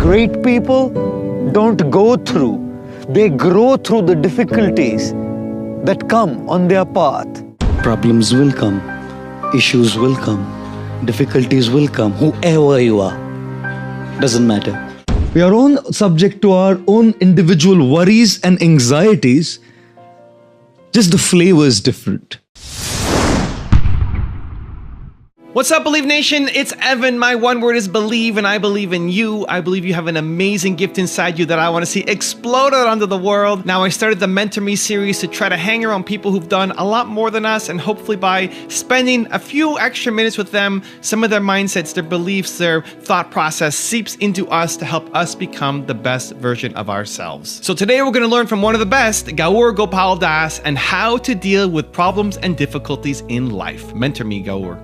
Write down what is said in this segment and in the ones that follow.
Great people don't go through, they grow through the difficulties that come on their path. Problems will come, issues will come, difficulties will come, whoever you are. Doesn't matter. We are all subject to our own individual worries and anxieties. Just the flavor is different. What's up, Believe Nation? It's Evan. My one word is believe, and I believe in you. I believe you have an amazing gift inside you that I want to see explode out onto the world. Now, I started the Mentor Me series to try to hang around people who've done a lot more than us, and hopefully by spending a few extra minutes with them, some of their mindsets, their beliefs, their thought process seeps into us to help us become the best version of ourselves. So today we're going to learn from one of the best, Gaur Gopal Das, and how to deal with problems and difficulties in life. Mentor Me, Gaur.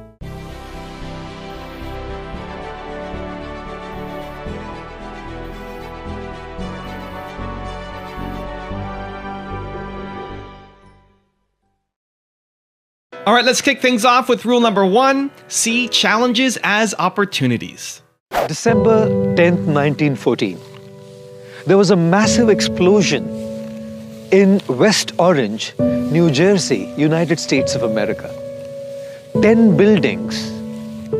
All right, let's kick things off with rule number 1, see challenges as opportunities. December 10th, 1914. There was a massive explosion in West Orange, New Jersey, United States of America. 10 buildings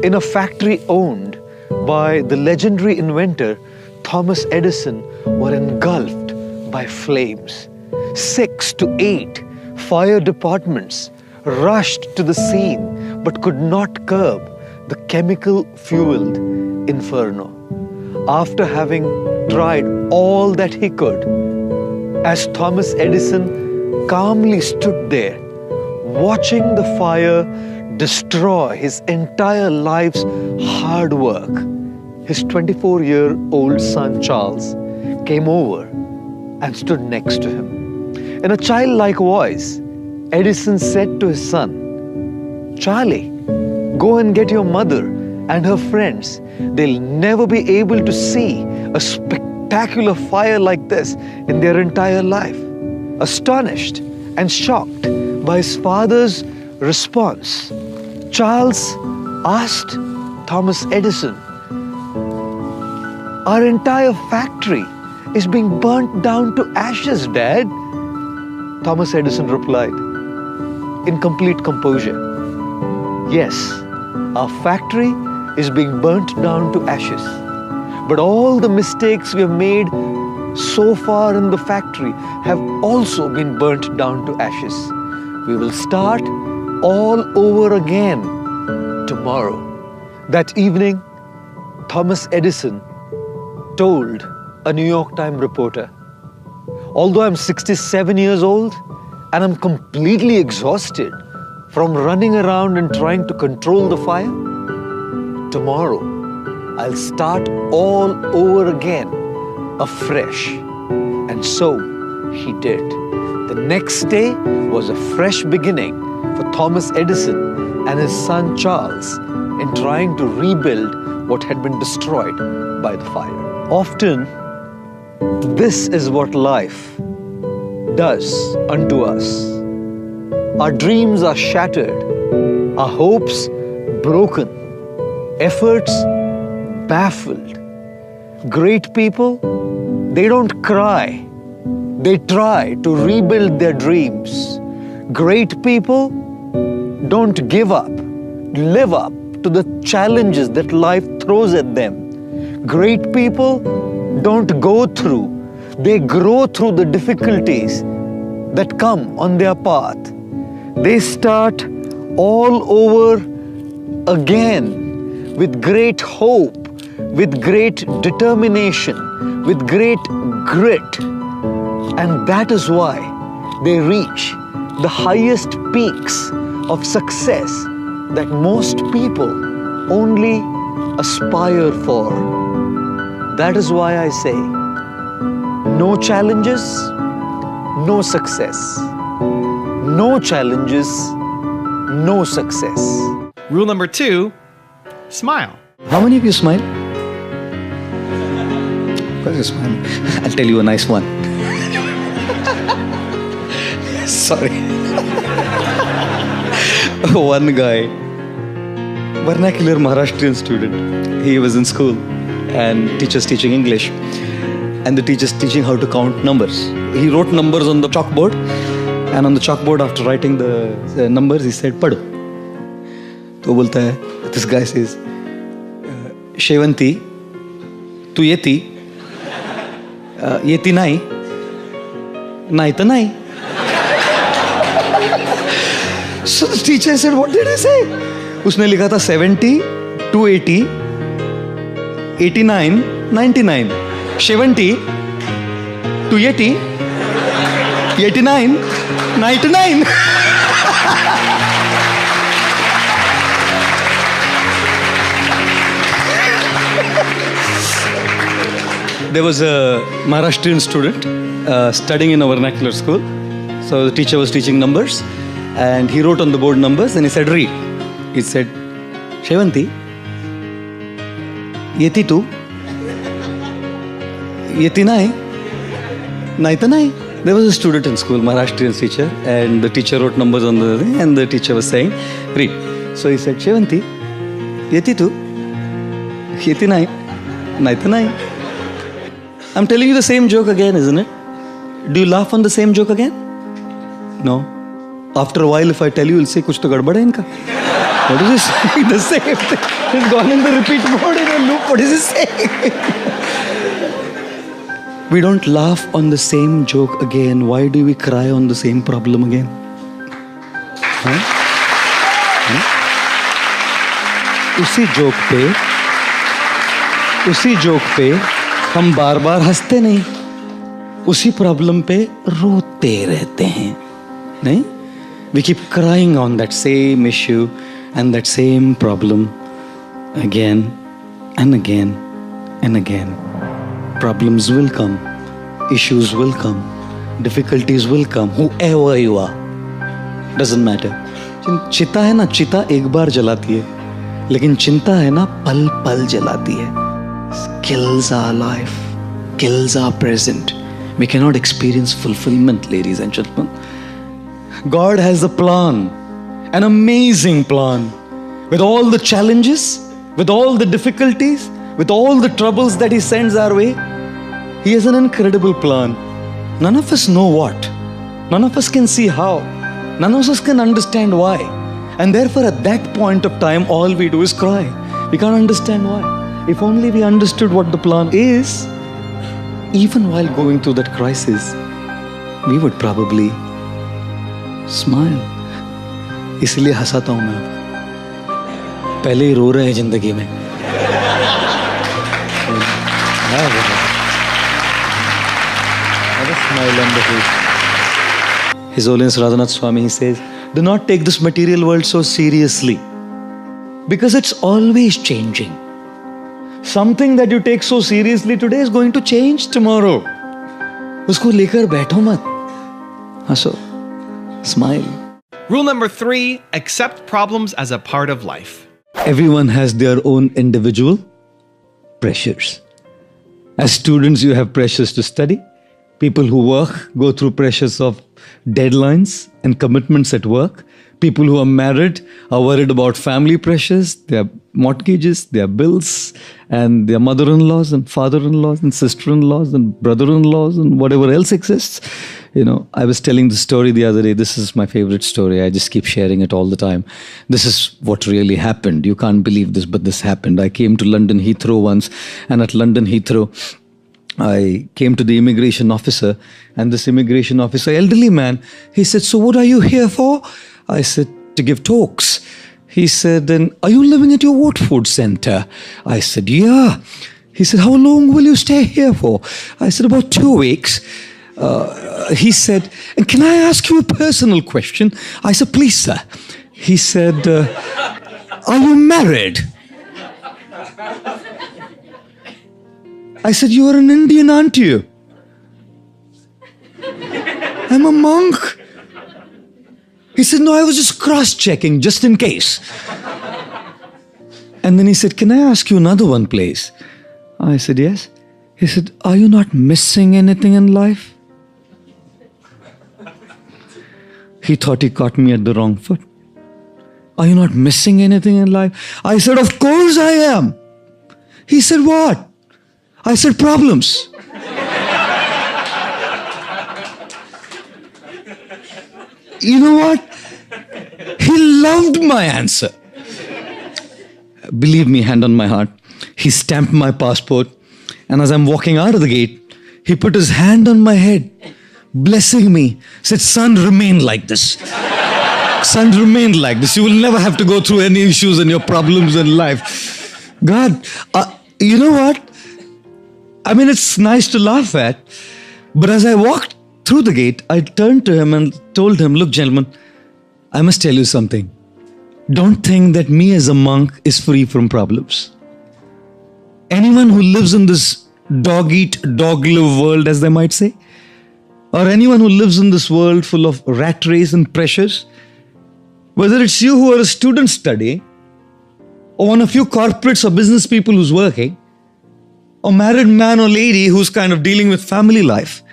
in a factory owned by the legendary inventor Thomas Edison were engulfed by flames. 6 to 8 fire departments rushed to the scene but could not curb the chemical-fueled inferno. After having tried all that he could, as Thomas Edison calmly stood there, watching the fire destroy his entire life's hard work, his 24-year-old son Charles came over and stood next to him. In a childlike voice, Edison said to his son, "Charlie, go and get your mother and her friends. They'll never be able to see a spectacular fire like this in their entire life." Astonished and shocked by his father's response, Charles asked Thomas Edison, "Our entire factory is being burnt down to ashes, Dad." Thomas Edison replied, in complete composure, "Yes, our factory is being burnt down to ashes. But all the mistakes we have made so far in the factory have also been burnt down to ashes. We will start all over again tomorrow." That evening, Thomas Edison told a New York Times reporter, "Although I'm 67 years old, and I'm completely exhausted from running around and trying to control the fire, tomorrow I'll start all over again, afresh." And so he did. The next day was a fresh beginning for Thomas Edison and his son Charles in trying to rebuild what had been destroyed by the fire. Often, this is what life does unto us. Our dreams are shattered, our hopes broken, efforts baffled. Great people, they don't cry, they try to rebuild their dreams. Great people don't give up, live up to the challenges that life throws at them. Great people don't go through, they grow through the difficulties that come on their path. They start all over again with great hope, with great determination, with great grit. And that is why they reach the highest peaks of success that most people only aspire for. That is why I say, no challenges, no success. No challenges, no success. Rule number 2, smile. How many of you smile? Of course you smile. I'll tell you a nice one. Sorry. One guy, vernacular Maharashtrian student, he was in school and teacher's teaching English. And the teacher's teaching how to count numbers. He wrote numbers on the chalkboard, and on the chalkboard, after writing the numbers, he said, "Padho." तो बोलता है, this guy says, "Shevanti, tu yeti, yeti nai, nai ta nai." So the teacher said, "What did I say?" उसने लिखा था 70, 280, 89, 99. 70, 280, 89, 99. There was a Maharashtrian student studying in a vernacular school. So the teacher was teaching numbers, and he wrote on the board numbers, and he said, "Read." He said, "Shevanti, yeti tu, yeti nai, nai ta nai." There was a student in school, Maharashtrian teacher, and the teacher wrote numbers on the thing, and the teacher was saying, "Read." So he said, "Shevanti, yeti tu, yeti nai, nai ta nai." I'm telling you the same joke again, isn't it? Do you laugh on the same joke again? No. After a while, if I tell you, you'll say, "Kuch to gadbad hai inka." What is he saying? The same thing. He's gone in the repeat mode in a loop. What is he saying? We don't laugh on the same joke again. Why do we cry on the same problem again? Huh? उसी joke पे हम बार बार हंसते नहीं, उसी problem पे रोते रहते हैं, नहीं? We keep crying on that same issue and that same problem again and again and again. Problems will come, issues will come, difficulties will come, whoever you are, doesn't matter. चिता है ना, चिता एक बार जलाती है, लेकिन चिंता है ना, पल पल जलाती है. Kills our life, kills our present. We cannot experience fulfillment, ladies and gentlemen. God has a plan, an amazing plan. With all the challenges, with all the difficulties, with all the troubles that He sends our way, He has an incredible plan. None of us know what. None of us can see how. None of us can understand why. And therefore, at that point of time, all we do is cry. We can't understand why. If only we understood what the plan is, even while going through that crisis, we would probably smile. इसलिए हंसाता हूं मैं. पहले ही रो रहे हैं जिंदगी में. Have a smile on the face. His Holiness Radhanath Swami, he says, "Do not take this material world so seriously, because it's always changing. Something that you take so seriously today is going to change tomorrow. उसको लेकर बैठो मत, हंसो, smile." Rule number 3, accept problems as a part of life. Everyone has their own individual pressures. As students, you have pressures to study. People who work go through pressures of deadlines and commitments at work. People who are married are worried about family pressures, their mortgages, their bills, and their mother-in-laws and father-in-laws and sister-in-laws and brother-in-laws and whatever else exists. You know, I was telling the story the other day. This is my favorite story. I just keep sharing it all the time. This is what really happened. You can't believe this, but this happened. I came to London Heathrow once, and at London Heathrow, I came to the immigration officer, and this immigration officer, elderly man, he said, "So what are you here for?" I said, "To give talks." He said, "Then are you living at your Waooooo center?" I said, "Yeah." He said, "How long will you stay here for?" I said, "About 2 weeks." He said, "And can I ask you a personal question?" I said, "Please, sir." He said, "Are you married?" I said, "You are an Indian, aren't you?" "I'm a monk." He said, "No, I was just cross-checking, just in case." And then he said, "Can I ask you another one, please?" I said, "Yes." He said, "Are you not missing anything in life?" He thought he caught me at the wrong foot. "Are you not missing anything in life?" I said, "Of course I am." He said, "What?" I said, problems. You know what? He loved my answer. Believe me, hand on my heart, he stamped my passport, and as I'm walking out of the gate, he put his hand on my head, blessing me, said, son, remain like this. Son, remain like this. You will never have to go through any issues and your problems in life. God, you know what? I mean, it's nice to laugh at, but as I walked through the gate, I turned to him and told him, look, gentlemen, I must tell you something. Don't think that me as a monk is free from problems. Anyone who lives in this dog-eat, dog-live world, as they might say, or anyone who lives in this world full of rat race and pressures, whether it's you who are a student studying, or one of you corporates or business people who's working, or married man or lady who's kind of dealing with family life,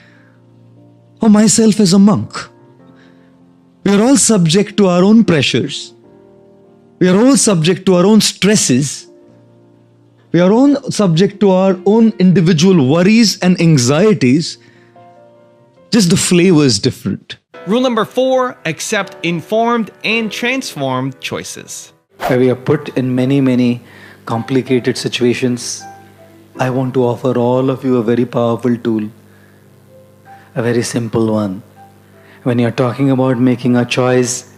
or myself as a monk, we are all subject to our own pressures. We are all subject to our own stresses. We are all subject to our own individual worries and anxieties. Just the flavor is different. Rule number 4, accept informed and transformed choices. We are put in many complicated situations. I want to offer all of you a very powerful tool, a very simple one. When you're talking about making a choice,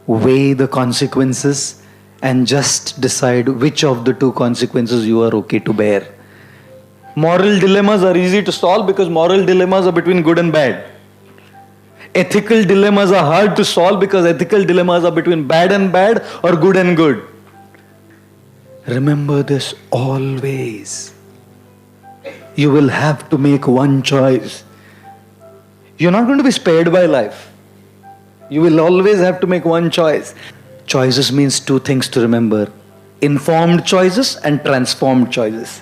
weigh the consequences and just decide which of the two consequences you are okay to bear. Moral dilemmas are easy to solve because moral dilemmas are between good and bad. Ethical dilemmas are hard to solve because ethical dilemmas are between bad and bad or good and good. Remember this always. You will have to make one choice. You're not going to be spared by life. You will always have to make one choice. Choices means two things to remember: informed choices and transformed choices.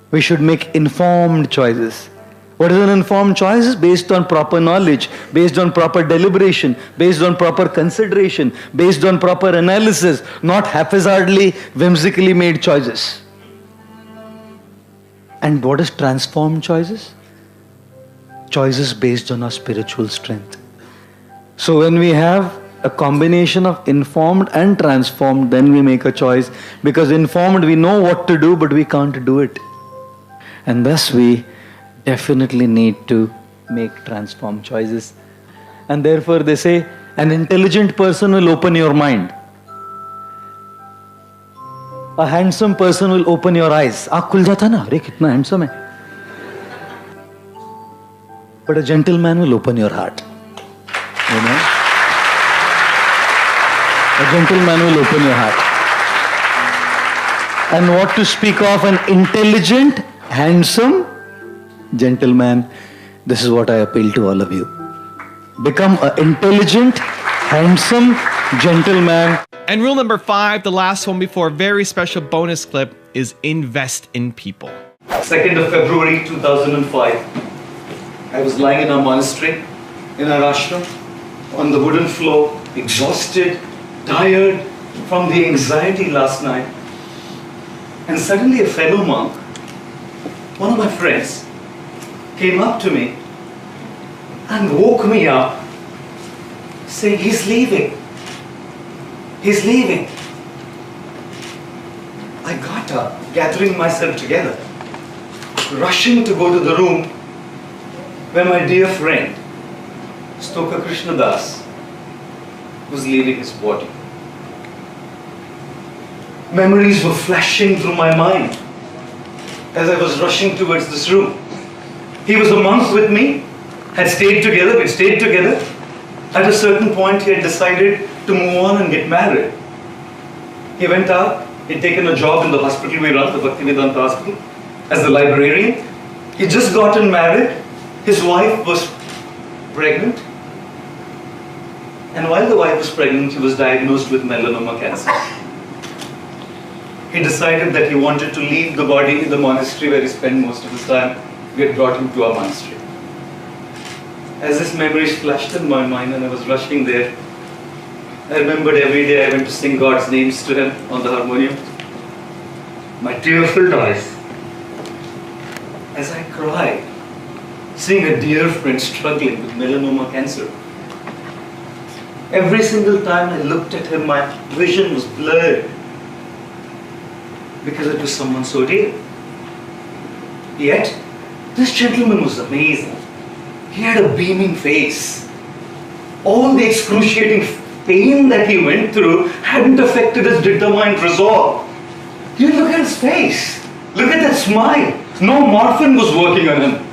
We should make informed choices. What is an informed choice? Based on proper knowledge, based on proper deliberation, based on proper consideration, based on proper analysis, not haphazardly, whimsically made choices. And what is transformed choices? Choices based on our spiritual strength. So when we have a combination of informed and transformed, then we make a choice. Because informed, we know what to do, but we can't do it. And thus we definitely need to make transformed choices. And therefore they say, an intelligent person will open your mind. A handsome person will open your eyes. Aakh khul jata na, अरे कितना handsome है. But a gentleman will open your heart. You know? A gentleman will open your heart. And what to speak of an intelligent, handsome gentleman, this is what I appeal to all of you. Become an intelligent, handsome gentleman. And rule number 5, the last one before a very special bonus clip, is invest in people. 2nd of February 2005. I was lying in a monastery, in our ashram, on the wooden floor, exhausted, tired from the anxiety last night. And suddenly a fellow monk, one of my friends, came up to me and woke me up, saying, he's leaving. He's leaving. I got up, gathering myself together, rushing to go to the room where my dear friend, Stoker Krishnadas, was leaving his body. Memories were flashing through my mind as I was rushing towards this room. He was a monk with me, had stayed together, we stayed together. At a certain point he had decided to move on and get married. He went out, he'd taken a job in the hospital we run, the Bhaktivedanta Hospital, as the librarian. He'd just gotten married, his wife was pregnant, and while the wife was pregnant, he was diagnosed with melanoma cancer. He decided that he wanted to leave the body in the monastery where he spent most of his time. We had brought him to our monastery. As this memories flashed in my mind and I was rushing there, I remembered every day I went to sing God's names to him on the harmonium. My tear-filled eyes as I cried, seeing a dear friend struggling with melanoma cancer. Every single time I looked at him, my vision was blurred because it was someone so dear. Yet, this gentleman was amazing. He had a beaming face. All the excruciating pain that he went through hadn't affected his determined resolve. You look at his face. Look at that smile. No morphine was working on him.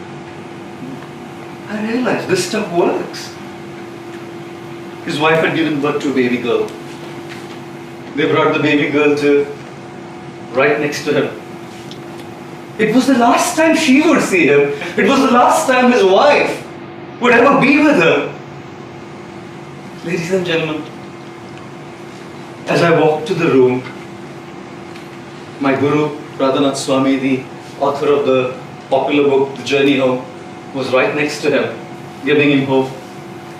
I realized this stuff works. His wife had given birth to a baby girl. They brought the baby girl to right next to him. It was the last time she would see him. It was the last time his wife would ever be with him. Ladies and gentlemen, as I walked to the room, my Guru, Radhanath Swami, the author of the popular book, The Journey Home, was right next to him, giving him hope.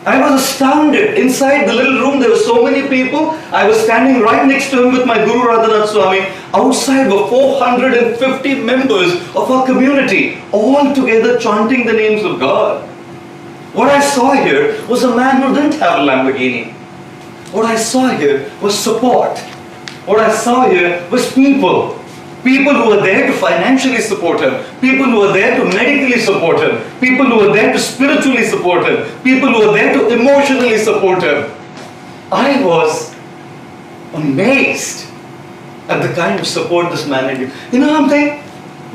I was astounded. Inside the little room, there were so many people. I was standing right next to him with my Guru Radhanath Swami. Outside were 450 members of our community, all together chanting the names of God. What I saw here was a man who didn't have a Lamborghini. What I saw here was support. What I saw here was people. People who were there to financially support him. People who were there to medically support him. People who were there to spiritually support him. People who were there to emotionally support him. I was amazed at the kind of support this man had given. You know something?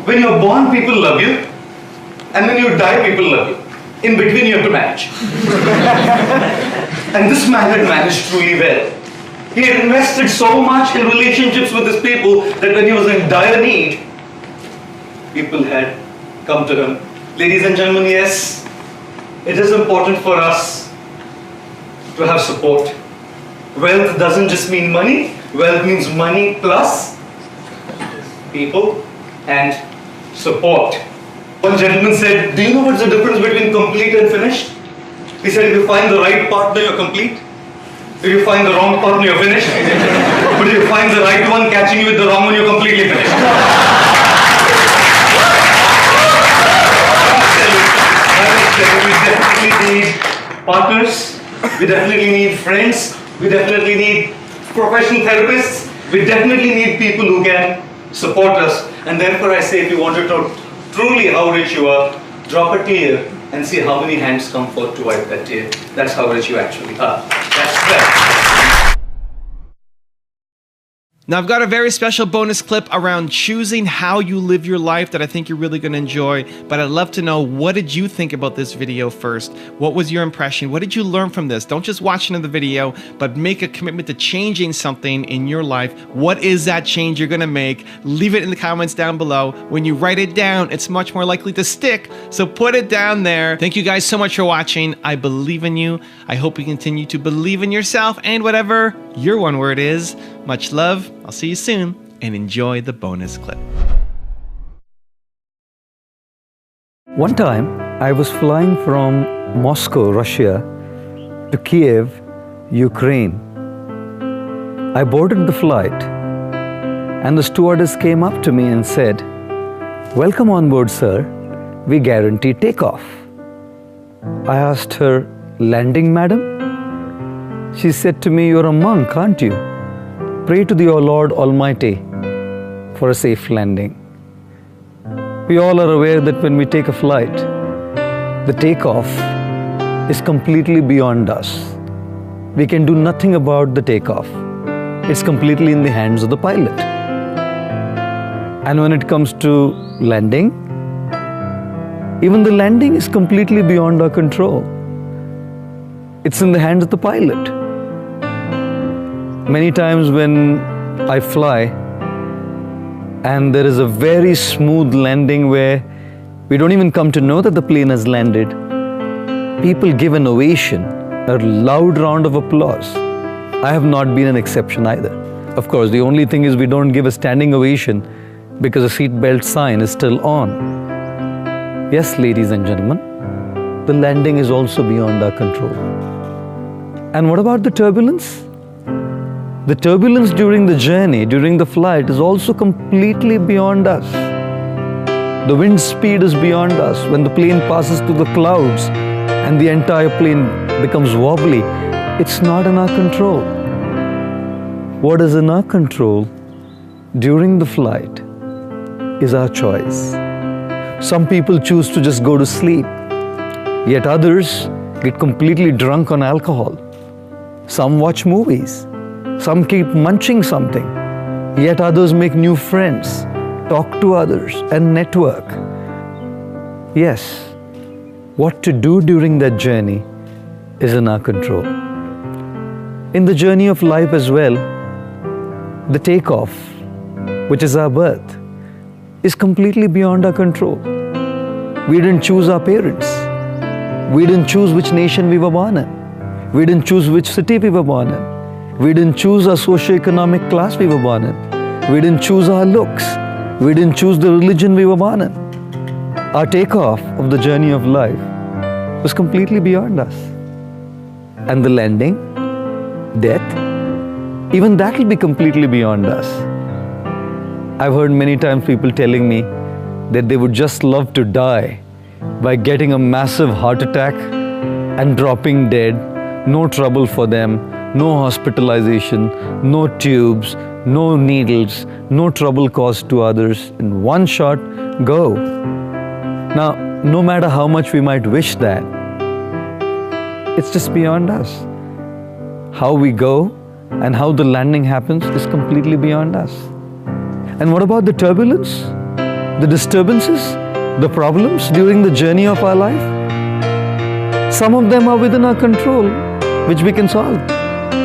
When you're born, people love you. And when you die, people love you. In between, you have to manage. And this man had managed truly well. He had invested so much in relationships with his people that when he was in dire need, people had come to him. Ladies and gentlemen, yes, it is important for us to have support. Wealth doesn't just mean money. Wealth means money plus people and support. One gentleman said, do you know what's the difference between complete and finished? He said, if you find the right partner, you're complete. If you find the wrong partner, you're finished. But if you find the right one catching you with the wrong one, you're completely finished. We definitely need partners. We definitely need friends. We definitely need professional therapists. We definitely need people who can support us. And therefore I say, if you want to know truly how rich you are, drop a tear and see how many hands come forth to wipe that tear. That's how rich you actually are. That's that. Now, I've got a very special bonus clip around choosing how you live your life that I think you're really going to enjoy. But I'd love to know, what did you think about this video first? What was your impression? What did you learn from this? Don't just watch another video, but make a commitment to changing something in your life. What is that change you're going to make? Leave it in the comments down below. When you write it down, it's much more likely to stick. So put it down there. Thank you guys so much for watching. I believe in you. I hope you continue to believe in yourself and whatever your one word is. Much love. I'll see you soon, and enjoy the bonus clip. One time, I was flying from Moscow, Russia, to Kiev, Ukraine. I boarded the flight, and the stewardess came up to me and said, "Welcome on board, sir. We guarantee takeoff." I asked her, "Landing, madam?" She said to me, "You're a monk, aren't you? Pray to the Lord Almighty for a safe landing." We all are aware that when we take a flight, the takeoff is completely beyond us. We can do nothing about the takeoff. It's completely in the hands of the pilot. And when it comes to landing, even the landing is completely beyond our control. It's in the hands of the pilot. Many times when I fly and there is a very smooth landing where we don't even come to know that the plane has landed, people give an ovation, a loud round of applause. I have not been an exception either. Of course, the only thing is we don't give a standing ovation because the seatbelt sign is still on. Yes, ladies and gentlemen, the landing is also beyond our control. And what about the turbulence? The turbulence during the journey, during the flight, is also completely beyond us. The wind speed is beyond us. When the plane passes through the clouds and the entire plane becomes wobbly, it's not in our control. What is in our control during the flight is our choice. Some people choose to just go to sleep, yet others get completely drunk on alcohol. Some watch movies, some keep munching something, yet others make new friends, talk to others and network. Yes, what to do during that journey is in our control. In the journey of life as well, the takeoff, which is our birth, is completely beyond our control. We didn't choose our parents. We didn't choose which nation we were born in. We didn't choose which city we were born in. We didn't choose our socioeconomic class we were born in. We didn't choose our looks. We didn't choose the religion we were born in. Our takeoff of the journey of life was completely beyond us. And the landing, death, even that will be completely beyond us. I've heard many times people telling me that they would just love to die by getting a massive heart attack and dropping dead, no trouble for them, no hospitalization, no tubes, no needles, no trouble caused to others. In one shot, go. Now, no matter how much we might wish that, it's just beyond us. How we go and how the landing happens is completely beyond us. And what about the turbulence, the disturbances, the problems during the journey of our life? Some of them are within our control, which we can solve.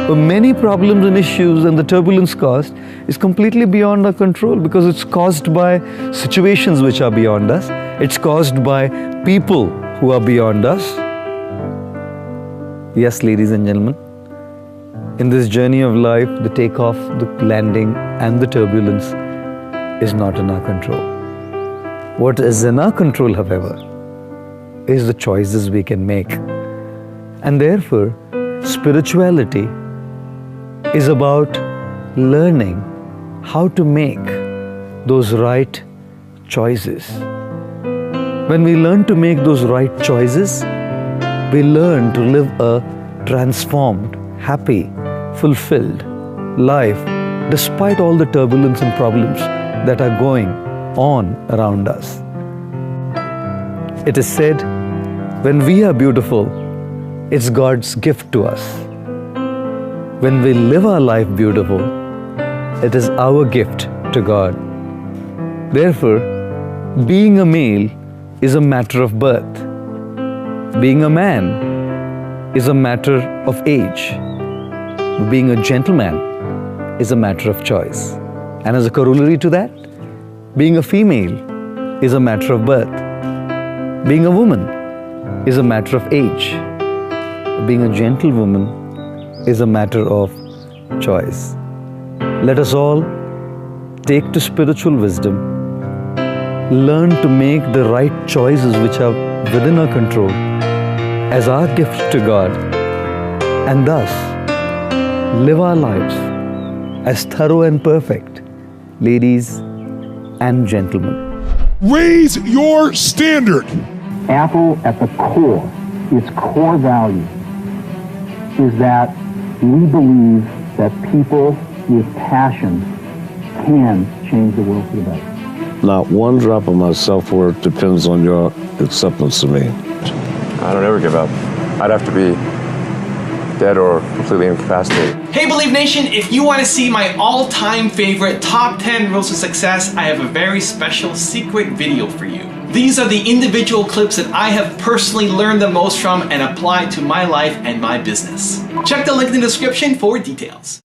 But many problems and issues and the turbulence caused is completely beyond our control because it's caused by situations which are beyond us. It's caused by people who are beyond us. Yes, ladies and gentlemen, in this journey of life, the takeoff, the landing, and the turbulence is not in our control. What is in our control, however, is the choices we can make. And therefore, spirituality is about learning how to make those right choices. When we learn to make those right choices, we learn to live a transformed, happy, fulfilled life despite all the turbulence and problems that are going on around us. It is said, when we are beautiful, it's God's gift to us. When we live our life beautiful, it is our gift to God. Therefore, being a male is a matter of birth. Being a man is a matter of age. Being a gentleman is a matter of choice. And as a corollary to that, being a female is a matter of birth. Being a woman is a matter of age. Being a gentlewoman is a matter of choice. Let us all take to spiritual wisdom, learn to make the right choices which are within our control as our gift to God, and thus live our lives as thorough and perfect, ladies and gentlemen. Raise your standard. Apple at the core, its core value is that we believe that people with passion can change the world for the better. Not one drop of my self-worth depends on your acceptance of me. I don't ever give up. I'd have to be dead or completely incapacitated. Hey Believe Nation, if you want to see my all-time favorite top 10 rules of success, I have a very special secret video for you. These are the individual clips that I have personally learned the most from and applied to my life and my business. Check the link in the description for details.